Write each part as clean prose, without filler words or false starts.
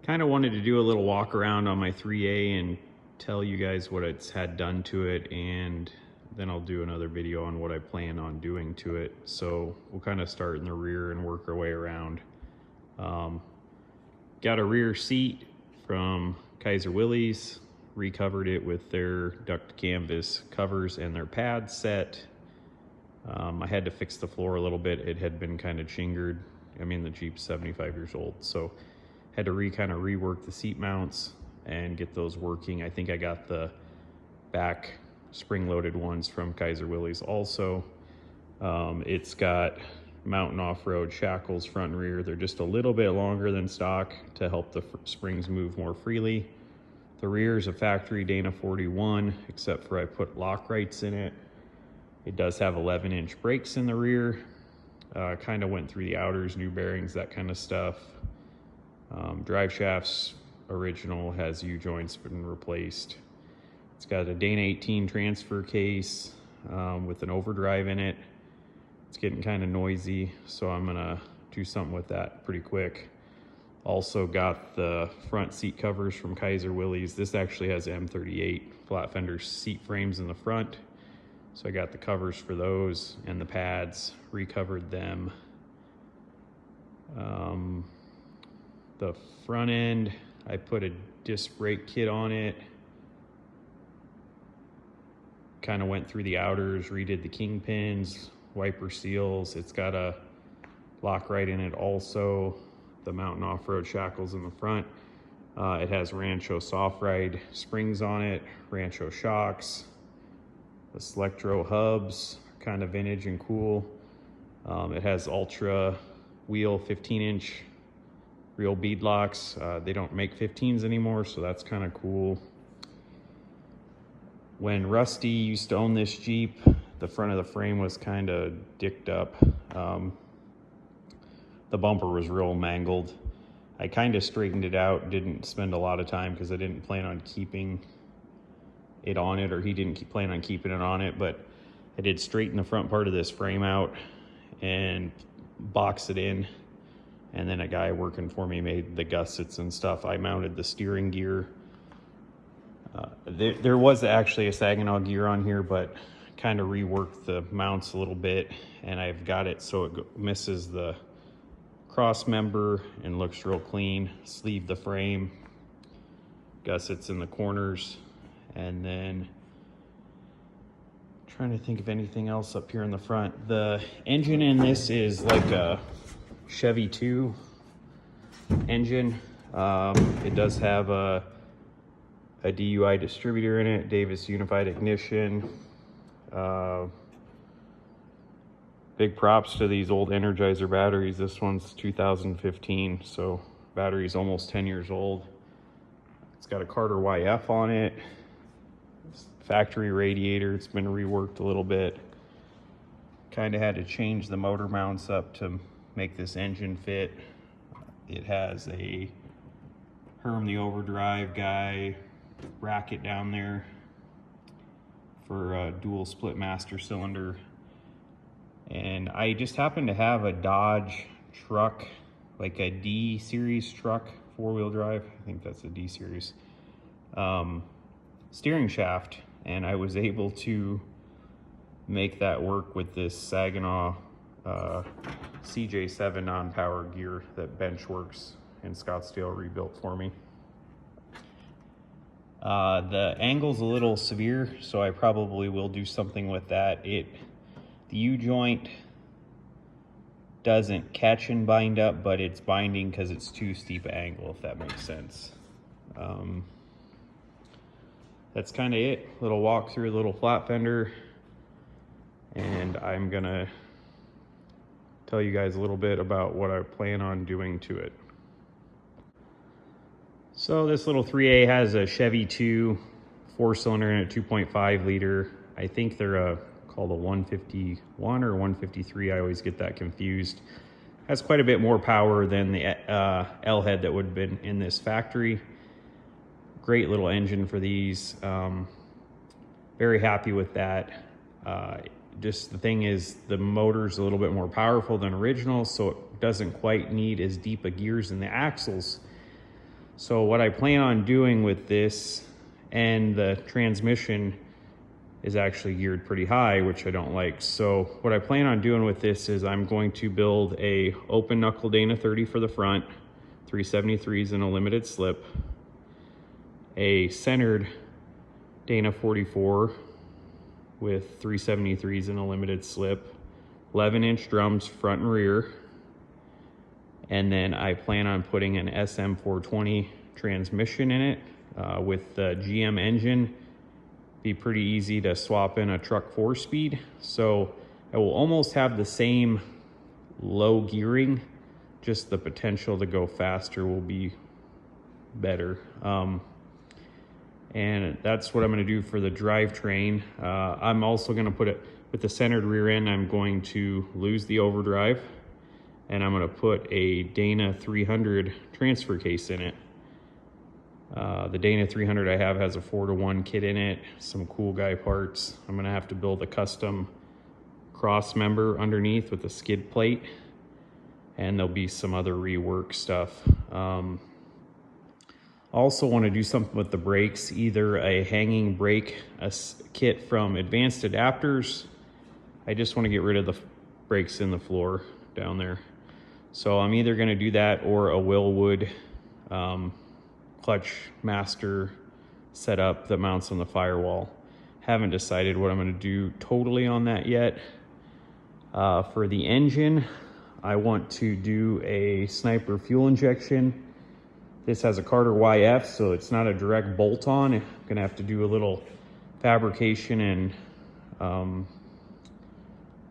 Kind of wanted to do a little walk around on my 3A and tell you guys what it's had done to it, and then I'll do another video on what I plan on doing to it. So we'll kind of start in the rear and work our way around. Got a rear seat from Willys, recovered it with their duct canvas covers and their pad set. I had to fix the floor a little bit. It had been kind of chingered. I mean, the Jeep's 75 years old, so had to kind of rework the seat mounts and get those working. I think I got the back spring-loaded ones from Willys also. It's got mountain off-road shackles front and rear. They're just a little bit longer than stock to help the springs move more freely. The rear is a factory Dana 41, except for I put Lockrights in it. It does have 11-inch brakes in the rear. Kind of went through the outers, new bearings, that kind of stuff. Drive shafts original, has U-joints been replaced. It's got a Dana 18 transfer case with an overdrive in it. It's getting kind of noisy, so I'm gonna do something with that pretty quick. Also got the front seat covers from Willys. This actually has M38 flat fender seat frames in the front, so I got the covers for those and the pads, recovered them. The front end, I put a disc brake kit on it. Kind of went through the outers, redid the kingpins, wiper seals. It's got a Lockright in it also. The mountain off-road shackles in the front. It has Rancho soft ride springs on it, Rancho shocks. The Selectro hubs, kind of vintage and cool. It has Ultra wheel 15-inch real bead locks. They don't make 15s anymore, so that's kind of cool. When Rusty used to own this Jeep, the front of the frame was kind of dicked up. The bumper was real mangled. I kind of straightened it out, didn't spend a lot of time because I didn't plan on keeping it on it, or he didn't plan on keeping it on it, but I did straighten the front part of this frame out and box it in. And then a guy working for me made the gussets and stuff. I mounted the steering gear. There was actually a Saginaw gear on here, but kind of reworked the mounts a little bit, and I've got it so it misses the cross member and looks real clean. Sleeve the frame, gussets in the corners, and then trying to think of anything else up here in the front. The engine in this is like a Chevy 2 engine. It does have a DUI distributor in it, Davis Unified Ignition. Big props to these old Energizer batteries. This one's 2015, so battery's almost 10 years old. It's got a Carter YF on it. Factory radiator, it's been reworked a little bit. Kind of had to change the motor mounts up to make this engine fit. It has a Herm the overdrive guy bracket down there for a dual split master cylinder. And I just happen to have a Dodge truck, like a D series truck, 4-wheel drive. I think that's a D series steering shaft, and I was able to make that work with this Saginaw Cj3a non-power gear that Benchworks in Scottsdale rebuilt for me. The angle's a little severe, so I probably will do something with that. The U-joint doesn't catch and bind up, but it's binding because it's too steep an angle, if that makes sense. That's kind of it. Little walk through, a little flat fender, and I'm gonna tell you guys a little bit about what I plan on doing to it. So this little 3A has a Chevy 2 4-cylinder and a 2.5 liter. I think they're called a 151 or 153. I always get that confused. Has quite a bit more power than the L-head that would have been in this factory. Great little engine for these. Very happy with that. Just the thing is, the motor's a little bit more powerful than original, so it doesn't quite need as deep a gears in the axles. So what I plan on doing with this, and the transmission is actually geared pretty high, which I don't like. So what I plan on doing with this is I'm going to build a open knuckle Dana 30 for the front, 373s in a limited slip, a centered Dana 44 with 373s in a limited slip, 11-inch drums front and rear, and then I plan on putting an SM420 transmission in it with the GM engine. Be pretty easy to swap in a truck 4-speed. So I will almost have the same low gearing, just the potential to go faster will be better. And that's what I'm going to do for the drivetrain. I'm also going to put it with the centered rear end. I'm going to lose the overdrive, and I'm going to put a Dana 300 transfer case in it. The Dana 300 I have has a 4-to-1 kit in it, some cool guy parts. I'm going to have to build a custom cross member underneath with a skid plate, and there'll be some other rework stuff. Also want to do something with the brakes, either a hanging brake kit from Advanced Adapters. I just want to get rid of the brakes in the floor down there. So I'm either going to do that or a Willwood clutch master setup that mounts on the firewall. Haven't decided what I'm going to do totally on that yet. For the engine, I want to do a Sniper fuel injection. This has a Carter YF, so it's not a direct bolt-on. I'm gonna have to do a little fabrication and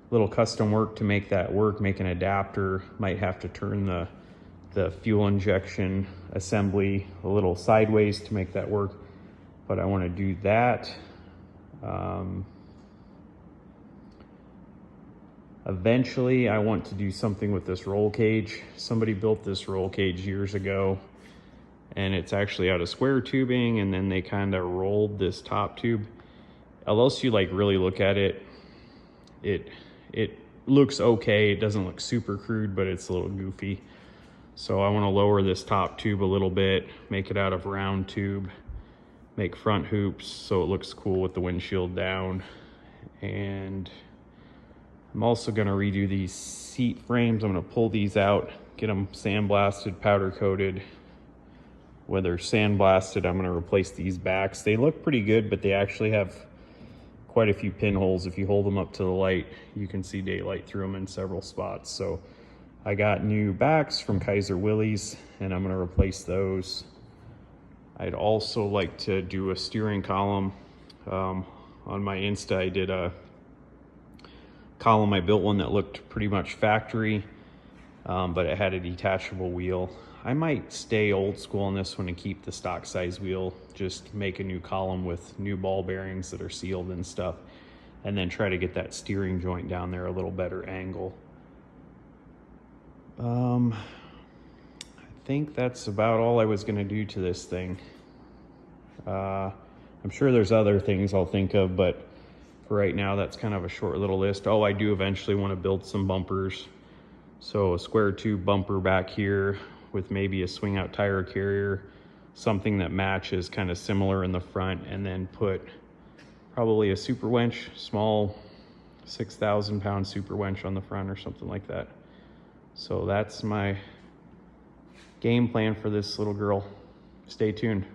little custom work to make that work, make an adapter. Might have to turn the fuel injection assembly a little sideways to make that work, but I wanna do that. Eventually, I want to do something with this roll cage. Somebody built this roll cage years ago, and it's actually out of square tubing, and then they kind of rolled this top tube. Unless you like really look at it, it looks okay. It doesn't look super crude, but it's a little goofy. So I want to lower this top tube a little bit, make it out of round tube, make front hoops so it looks cool with the windshield down. And I'm also going to redo these seat frames. I'm going to pull these out, get them sandblasted, powder coated. When they're sandblasted, I'm going to replace these backs. They look pretty good, but they actually have quite a few pinholes. If you hold them up to the light, you can see daylight through them in several spots. So I got new backs from Willys, and I'm going to replace those. I'd also like to do a steering column. On my Insta, I did a column. I built one that looked pretty much factory, but it had a detachable wheel. I might stay old school on this one and keep the stock size wheel, just make a new column with new ball bearings that are sealed and stuff, and then try to get that steering joint down there a little better angle. I think that's about all I was gonna do to this thing. I'm sure there's other things I'll think of, but for right now, that's kind of a short little list. Oh, I do eventually want to build some bumpers. So a square tube bumper back here with maybe a swing out tire carrier, something that matches kind of similar in the front, and then put probably a super winch, small 6,000 pound super winch on the front or something like that. So that's my game plan for this little girl. Stay tuned.